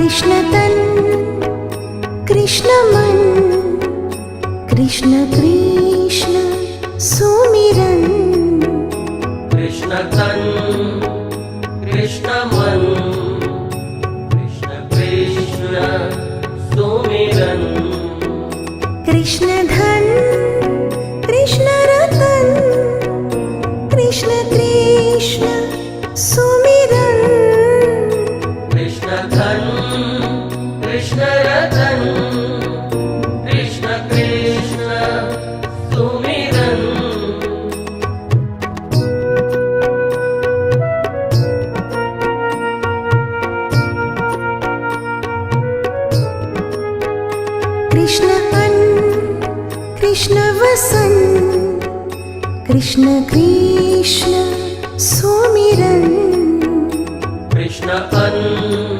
कृष्ण तन कृष्ण मन कृष्ण कृष्ण सुमिरन कृष्ण तन कृष्ण मन कृष्ण कृष्ण सुमिरन कृष्ण धन कृष्ण रतन कृष्ण कृष्ण सुमिरन कृष्ण धन कृष्ण रतन कृष्ण कृष्ण सुमिरन कृष्ण अन्न कृष्ण वसन कृष्ण कृष्ण सुमिरन कृष्ण अन्न